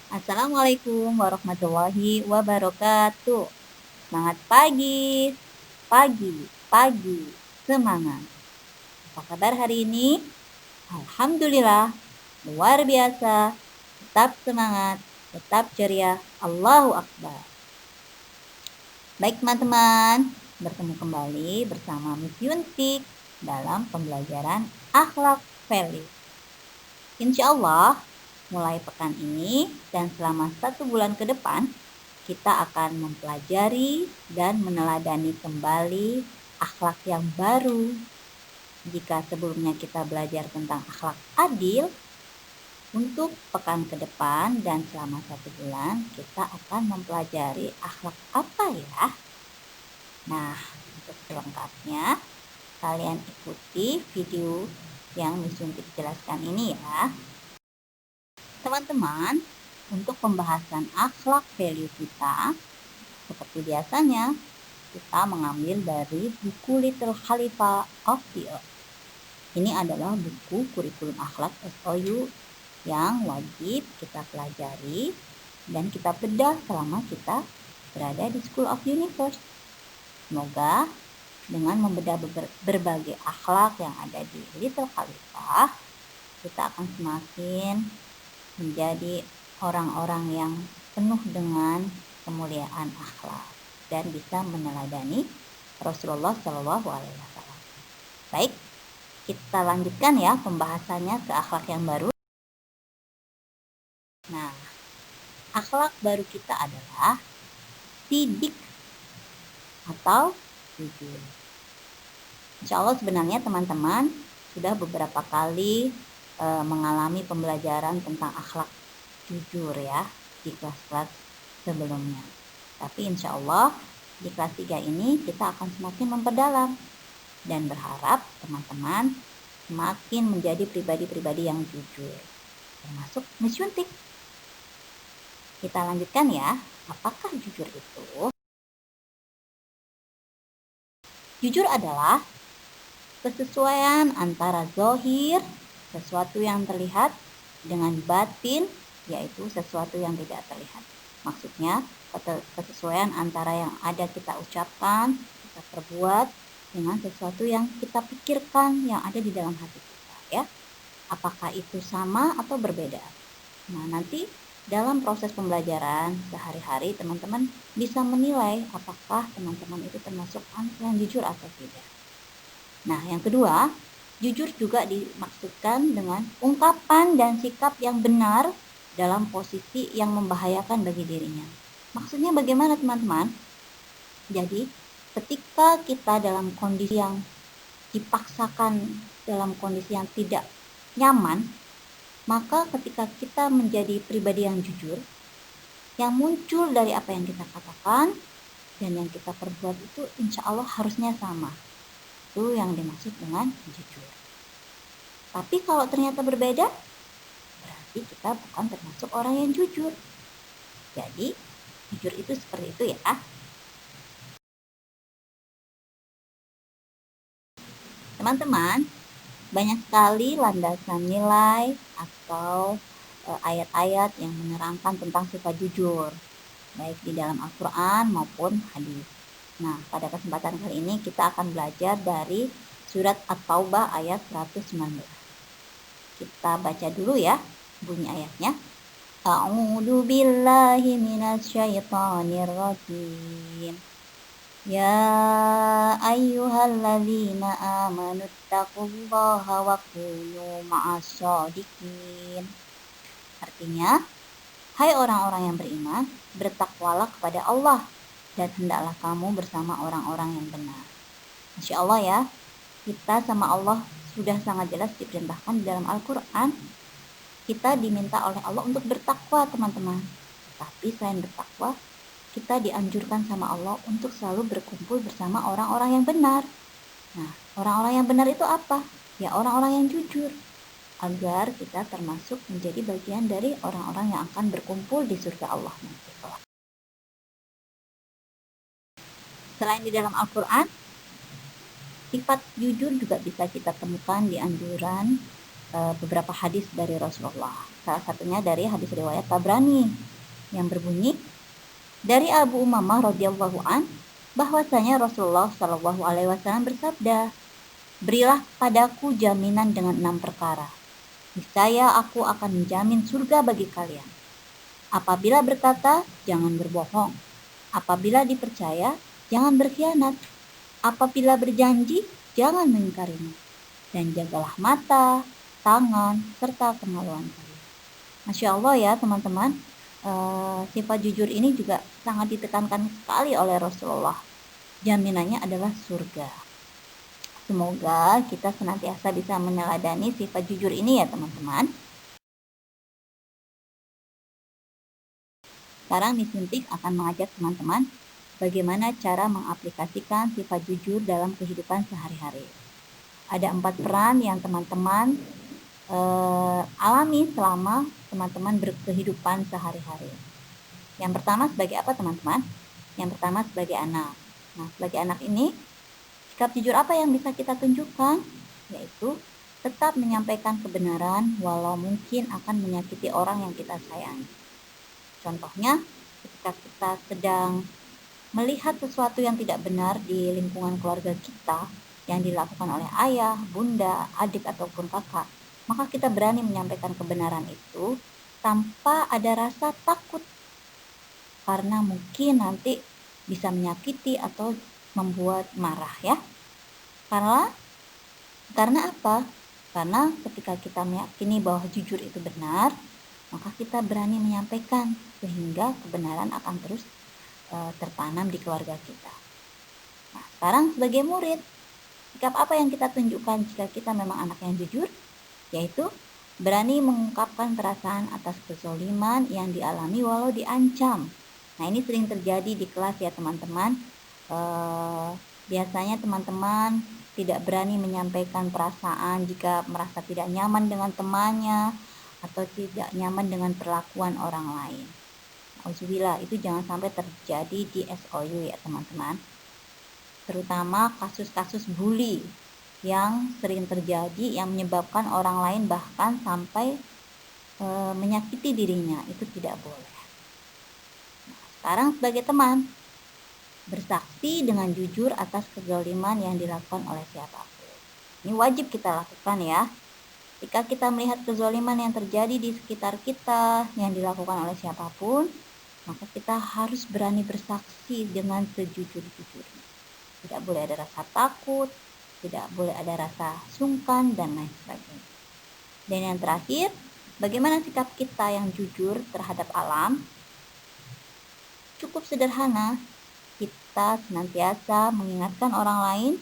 Assalamualaikum warahmatullahi wabarakatuh. Semangat pagi, pagi, pagi, semangat. Apa kabar hari ini? Alhamdulillah, luar biasa. Tetap semangat, tetap ceria. Allahu Akbar. Baik teman-teman, bertemu kembali bersama Miss Yuntik dalam pembelajaran akhlak value. Insya Allah, mulai pekan ini dan selama 1 bulan ke depan, kita akan mempelajari dan meneladani kembali akhlak yang baru. Jika sebelumnya kita belajar tentang akhlak adil, untuk pekan ke depan dan selama 1 bulan, kita akan mempelajari akhlak apa ya? Nah, untuk selengkapnya, kalian ikuti video yang Miss Yuntik jelaskan ini ya. Teman-teman, untuk pembahasan akhlak value kita, seperti biasanya, kita mengambil dari buku Little Khalifa of the Earth. Ini adalah buku kurikulum akhlak SOU yang wajib kita pelajari dan kita bedah selama kita berada di School of Universe. Semoga dengan membedah berbagai akhlak yang ada di Little Khalifa, kita akan semakin menjadi orang-orang yang penuh dengan kemuliaan akhlak dan bisa meneladani Rasulullah Shallallahu Alaihi Wasallam. Baik, kita lanjutkan ya pembahasannya ke akhlak yang baru. Nah, akhlak baru kita adalah sidik atau jujur. Insya Allah sebenarnya teman-teman sudah beberapa kali mengalami pembelajaran tentang akhlak jujur ya di kelas-kelas sebelumnya. Tapi insya Allah di kelas 3 ini kita akan semakin memperdalam dan berharap teman-teman semakin menjadi pribadi-pribadi yang jujur, termasuk Miss Yuntik. Kita lanjutkan ya, apakah jujur itu? Jujur adalah kesesuaian antara zahir, sesuatu yang terlihat, dengan batin, yaitu sesuatu yang tidak terlihat. Maksudnya kesesuaian antara yang ada kita ucapkan, kita perbuat, dengan sesuatu yang kita pikirkan yang ada di dalam hati kita ya. Apakah itu sama atau berbeda? Nah, nanti dalam proses pembelajaran sehari-hari teman-teman bisa menilai apakah teman-teman itu termasuk anak yang jujur atau tidak. Nah, yang kedua, jujur juga dimaksudkan dengan ungkapan dan sikap yang benar dalam posisi yang membahayakan bagi dirinya. Maksudnya bagaimana teman-teman? Jadi, ketika kita dalam kondisi yang dipaksakan, dalam kondisi yang tidak nyaman, maka ketika kita menjadi pribadi yang jujur, yang muncul dari apa yang kita katakan dan yang kita perbuat itu insya Allah harusnya sama. Itu yang dimaksud dengan jujur. Tapi kalau ternyata berbeda, berarti kita bukan termasuk orang yang jujur. Jadi, jujur itu seperti itu ya. Teman-teman, banyak sekali landasan nilai atau ayat-ayat yang menerangkan tentang sifat jujur, baik di dalam Al-Quran maupun hadis. Nah, pada kesempatan kali ini kita akan belajar dari surat At-Taubah ayat 119. Kita baca dulu ya bunyi ayatnya. A'udzu billahi minasyaitonir rajim. Ya ayyuhalladzina amanu taqullaha wa kunu ma'asyadiqin. Artinya, hai orang-orang yang beriman, bertakwalah kepada Allah dan hendaklah kamu bersama orang-orang yang benar. Insya Allah ya, kita sama Allah sudah sangat jelas diperintahkan di dalam Al-Quran. Kita diminta oleh Allah untuk bertakwa teman-teman. Tapi selain bertakwa, kita dianjurkan sama Allah untuk selalu berkumpul bersama orang-orang yang benar. Nah, orang-orang yang benar itu apa? Ya, orang-orang yang jujur. Agar kita termasuk menjadi bagian dari orang-orang yang akan berkumpul di surga Allah nanti. Selain di dalam Al-Quran, sifat jujur juga bisa kita temukan di anjuran beberapa hadis dari Rasulullah. Salah satunya dari hadis riwayat Tabrani yang berbunyi dari Abu Umamah radhiyallahu an bahwasanya Rasulullah Shallallahu alaihi wasallam bersabda, "Berilah padaku jaminan dengan 6 perkara. Niscaya aku akan menjamin surga bagi kalian. Apabila berkata, jangan berbohong. Apabila dipercaya, jangan berkhianat. Apabila berjanji, jangan mengingkarinya. Dan jagalah mata, tangan, serta kemaluan kalian." Masya Allah ya teman-teman, sifat jujur ini juga sangat ditekankan sekali oleh Rasulullah. Jaminannya adalah surga. Semoga kita senantiasa bisa meneladani sifat jujur ini ya teman-teman. Sekarang Miss Yuntik akan mengajak teman-teman bagaimana cara mengaplikasikan sifat jujur dalam kehidupan sehari-hari. Ada 4 peran yang teman-teman alami selama teman-teman berkehidupan sehari-hari. Yang pertama sebagai apa teman-teman? Yang pertama sebagai anak. Nah, sebagai anak ini, sikap jujur apa yang bisa kita tunjukkan? Yaitu tetap menyampaikan kebenaran walau mungkin akan menyakiti orang yang kita sayangi. Contohnya, ketika kita sedang melihat sesuatu yang tidak benar di lingkungan keluarga kita yang dilakukan oleh ayah, bunda, adik, ataupun kakak, maka kita berani menyampaikan kebenaran itu tanpa ada rasa takut karena mungkin nanti bisa menyakiti atau membuat marah ya. Karena apa? Karena ketika kita meyakini bahwa jujur itu benar, maka kita berani menyampaikan sehingga kebenaran akan terus tertanam di keluarga kita. Nah, sekarang sebagai murid, sikap apa yang kita tunjukkan jika kita memang anak yang jujur? Yaitu berani mengungkapkan perasaan atas kezaliman yang dialami walau diancam. Nah, ini sering terjadi di kelas ya teman-teman. Biasanya teman-teman tidak berani menyampaikan perasaan jika merasa tidak nyaman dengan temannya atau tidak nyaman dengan perlakuan orang lain. Alhamdulillah, itu jangan sampai terjadi di SOU ya teman-teman. Terutama kasus-kasus bully yang sering terjadi yang menyebabkan orang lain bahkan sampai menyakiti dirinya, itu tidak boleh. Nah, sekarang sebagai teman, bersaksi dengan jujur atas kezaliman yang dilakukan oleh siapapun. Ini wajib kita lakukan ya. Jika kita melihat kezaliman yang terjadi di sekitar kita yang dilakukan oleh siapapun, maka kita harus berani bersaksi dengan sejujur-jujurnya. Tidak boleh ada rasa takut, tidak boleh ada rasa sungkan, dan lain sebagainya. Dan yang terakhir, bagaimana sikap kita yang jujur terhadap alam? Cukup sederhana, kita senantiasa mengingatkan orang lain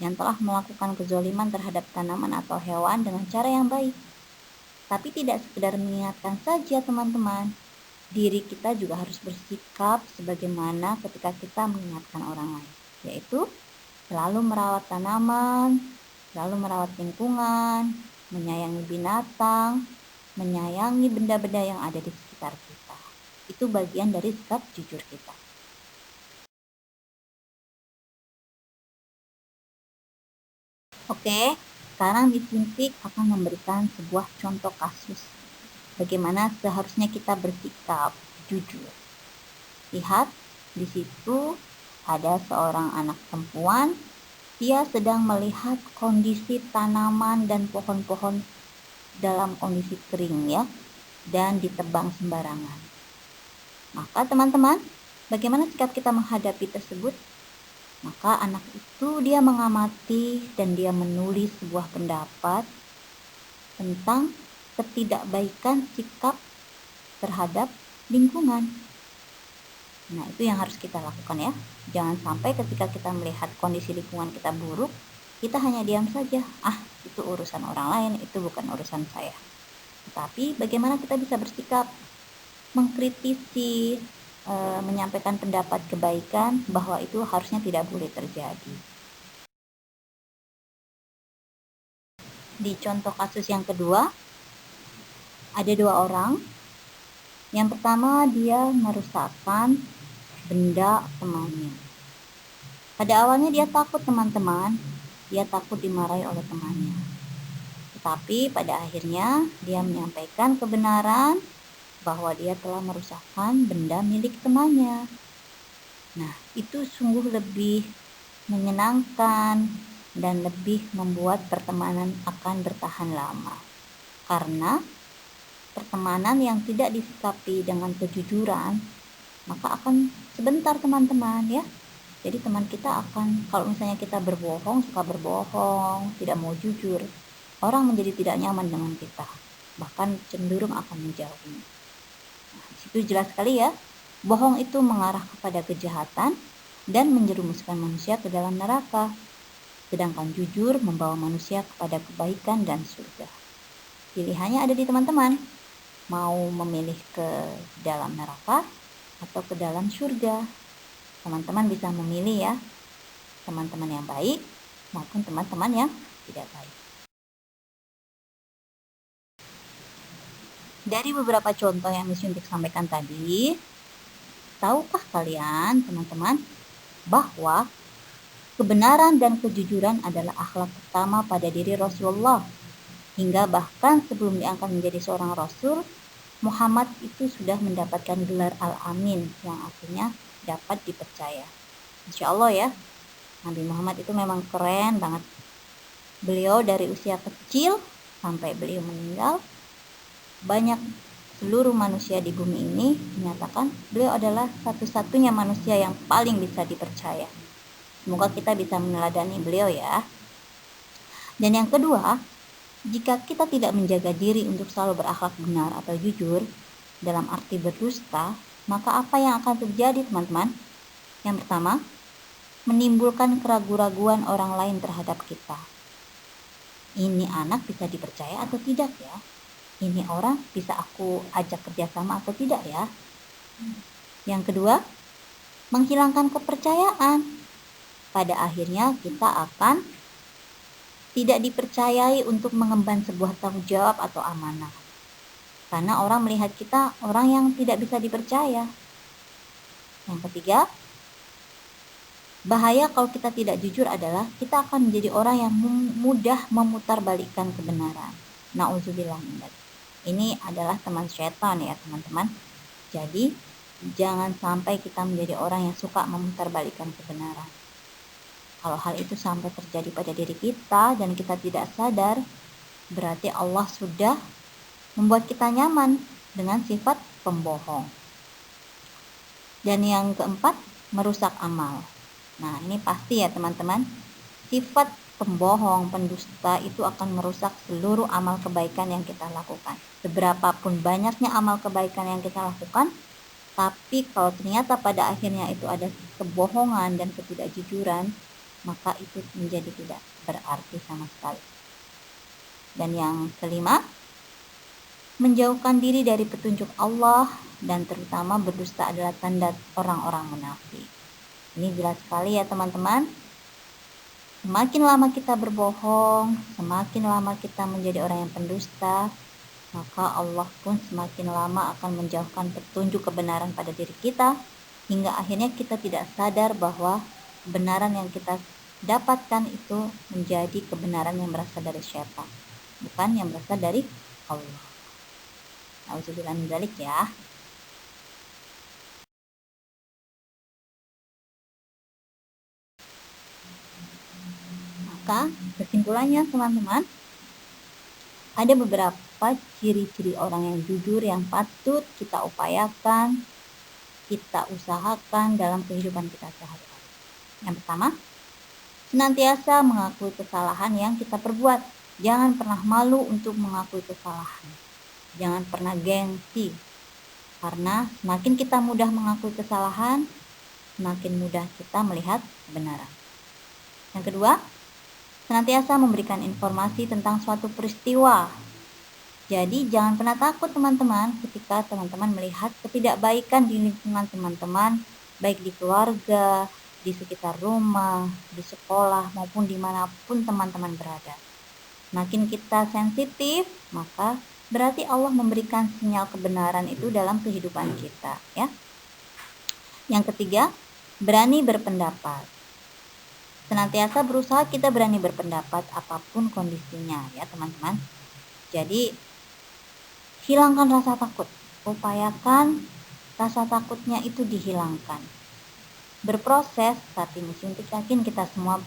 yang telah melakukan kezaliman terhadap tanaman atau hewan dengan cara yang baik. Tapi tidak sekedar mengingatkan saja teman-teman, diri kita juga harus bersikap sebagaimana ketika kita mengingatkan orang lain, yaitu selalu merawat tanaman, selalu merawat lingkungan, menyayangi binatang, menyayangi benda-benda yang ada di sekitar kita. Itu bagian dari sikap jujur kita. Oke, sekarang Miss Yuntik akan memberikan sebuah contoh kasus bagaimana seharusnya kita bersikap jujur. Lihat, di situ ada seorang anak perempuan. Dia sedang melihat kondisi tanaman dan pohon-pohon dalam kondisi kering ya, dan ditebang sembarangan. Maka teman-teman, bagaimana sikap kita menghadapi tersebut? Maka anak itu dia mengamati dan dia menulis sebuah pendapat tentang ketidakbaikan sikap terhadap lingkungan. Nah, itu yang harus kita lakukan ya. Jangan sampai ketika kita melihat kondisi lingkungan kita buruk, kita hanya diam saja. Itu urusan orang lain, itu bukan urusan saya. Tetapi bagaimana kita bisa bersikap, mengkritisi, menyampaikan pendapat kebaikan bahwa itu harusnya tidak boleh terjadi. Di contoh kasus yang kedua, ada 2 orang. Yang pertama, dia merusakkan benda temannya. Pada awalnya dia takut teman-teman, dia takut dimarahi oleh temannya. Tapi pada akhirnya dia menyampaikan kebenaran bahwa dia telah merusakkan benda milik temannya. Nah, itu sungguh lebih menyenangkan dan lebih membuat pertemanan akan bertahan lama. Karena pertemanan yang tidak disikapi dengan kejujuran, maka akan sebentar teman-teman ya. Jadi teman kita akan, kalau misalnya kita berbohong, suka berbohong, tidak mau jujur, orang menjadi tidak nyaman dengan kita, bahkan cenderung akan menjauhi. Nah, itu jelas sekali ya, bohong itu mengarah kepada kejahatan dan menjerumuskan manusia ke dalam neraka, sedangkan jujur membawa manusia kepada kebaikan dan surga. Pilihannya ada di teman-teman, mau memilih ke dalam neraka atau ke dalam surga. Teman-teman bisa memilih ya, teman-teman yang baik maupun teman-teman yang tidak baik. Dari beberapa contoh yang Miss Yuntik sampaikan tadi, tahukah kalian teman-teman bahwa kebenaran dan kejujuran adalah akhlak pertama pada diri Rasulullah, hingga bahkan sebelum diangkat menjadi seorang Rasul, Muhammad itu sudah mendapatkan gelar Al-Amin yang artinya dapat dipercaya. Insya Allah ya, Nabi Muhammad itu memang keren banget. Beliau dari usia kecil sampai beliau meninggal, banyak seluruh manusia di bumi ini menyatakan beliau adalah satu-satunya manusia yang paling bisa dipercaya. Semoga kita bisa meneladani beliau ya. Dan yang kedua, jika kita tidak menjaga diri untuk selalu berakhlak benar atau jujur dalam arti berdusta, maka apa yang akan terjadi teman-teman? Yang pertama, menimbulkan keraguan-raguan orang lain terhadap kita. Ini anak bisa dipercaya atau tidak ya? Ini orang bisa aku ajak kerjasama atau tidak ya? Yang kedua, menghilangkan kepercayaan. Pada akhirnya kita akan tidak dipercayai untuk mengemban sebuah tanggung jawab atau amanah. Karena orang melihat kita orang yang tidak bisa dipercaya. Yang ketiga, bahaya kalau kita tidak jujur adalah kita akan menjadi orang yang mudah memutarbalikkan kebenaran. Nauzubillah min dzalik. Ini adalah teman setan ya teman-teman. Jadi jangan sampai kita menjadi orang yang suka memutarbalikkan kebenaran. Kalau hal itu sampai terjadi pada diri kita dan kita tidak sadar, berarti Allah sudah membuat kita nyaman dengan sifat pembohong. Dan yang keempat, merusak amal. Nah, ini pasti ya teman-teman, sifat pembohong, pendusta itu akan merusak seluruh amal kebaikan yang kita lakukan. Seberapapun banyaknya amal kebaikan yang kita lakukan, tapi kalau ternyata pada akhirnya itu ada kebohongan dan ketidakjujuran, maka itu menjadi tidak berarti sama sekali. Dan yang kelima, menjauhkan diri dari petunjuk Allah dan terutama berdusta adalah tanda orang-orang munafik. Ini jelas sekali ya teman-teman. Semakin lama kita berbohong, semakin lama kita menjadi orang yang pendusta, maka Allah pun semakin lama akan menjauhkan petunjuk kebenaran pada diri kita, hingga akhirnya kita tidak sadar bahwa kebenaran yang kita dapatkan itu menjadi kebenaran yang berasal dari syaitan, bukan yang berasal dari Allah. Nauzubillah min dzalik ya. Maka kesimpulannya teman-teman, ada beberapa ciri-ciri orang yang jujur yang patut kita upayakan, kita usahakan dalam kehidupan kita sehari-hari. Yang pertama, senantiasa mengakui kesalahan yang kita perbuat. Jangan pernah malu untuk mengakui kesalahan. Jangan pernah gengsi. Karena semakin kita mudah mengakui kesalahan, semakin mudah kita melihat kebenaran. Yang kedua, senantiasa memberikan informasi tentang suatu peristiwa. Jadi jangan pernah takut teman-teman ketika teman-teman melihat ketidakbaikan di lingkungan teman-teman, baik di keluarga, di sekitar rumah, di sekolah, maupun dimanapun teman-teman berada. Makin kita sensitif, maka berarti Allah memberikan sinyal kebenaran itu dalam kehidupan kita ya. Yang ketiga, berani berpendapat. Senantiasa berusaha kita berani berpendapat apapun kondisinya ya teman-teman. Jadi hilangkan rasa takut. Upayakan rasa takutnya itu dihilangkan. Berproses, tapi Suntik yakin kita semua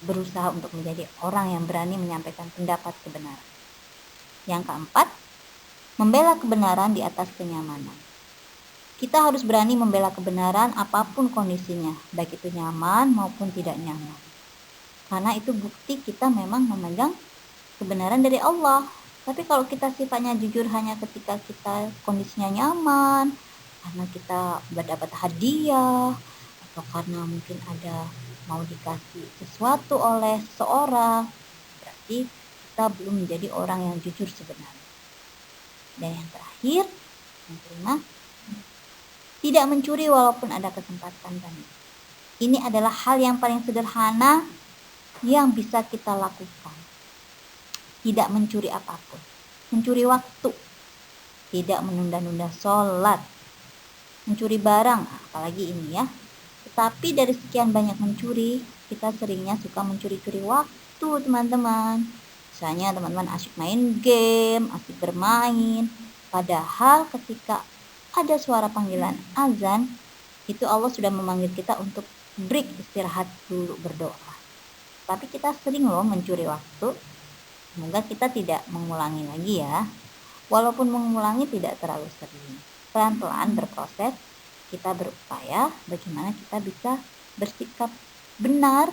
berusaha untuk menjadi orang yang berani menyampaikan pendapat kebenaran. Yang keempat, membela kebenaran di atas kenyamanan. Kita harus berani membela kebenaran apapun kondisinya, baik itu nyaman maupun tidak nyaman. Karena itu bukti kita memang memegang kebenaran dari Allah. Tapi kalau kita sifatnya jujur hanya ketika kita kondisinya nyaman, karena kita mendapat hadiah, atau karena mungkin ada mau dikasih sesuatu oleh seseorang, berarti kita belum menjadi orang yang jujur sebenarnya. Dan yang terakhir, yang kelima, tidak mencuri walaupun ada kesempatan banyak. Ini adalah hal yang paling sederhana yang bisa kita lakukan. Tidak mencuri apapun. Mencuri waktu. Tidak menunda-nunda sholat. Mencuri barang, apalagi ini ya. Tetapi dari sekian banyak mencuri, kita seringnya suka mencuri-curi waktu teman-teman. Misalnya teman-teman asyik main game, asyik bermain. Padahal ketika ada suara panggilan azan, itu Allah sudah memanggil kita untuk break, istirahat dulu, berdoa. Tapi kita sering loh mencuri waktu. Semoga kita tidak mengulangi lagi ya. Walaupun mengulangi tidak terlalu sering. Pelan-pelan berproses, kita berupaya bagaimana kita bisa bersikap benar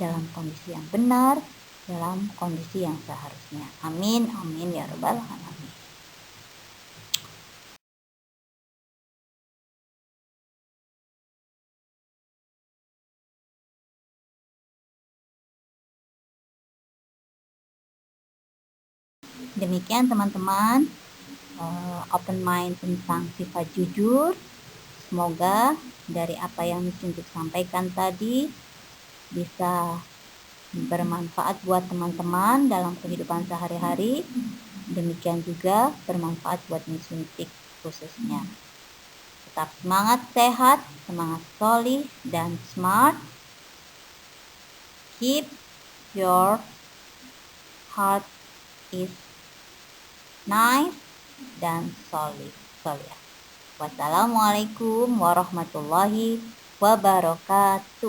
dalam kondisi yang benar, dalam kondisi yang seharusnya. Amin, amin ya rabbal alamin. Demikian teman-teman, open mind tentang sifat jujur. Semoga dari apa yang Suntik sampaikan tadi bisa bermanfaat buat teman-teman dalam kehidupan sehari-hari. Demikian juga bermanfaat buat Suntik khususnya. Tetap semangat, sehat, semangat solih dan smart. Keep your heart is nice dan solid. Wassalamualaikum warahmatullahi wabarakatuh.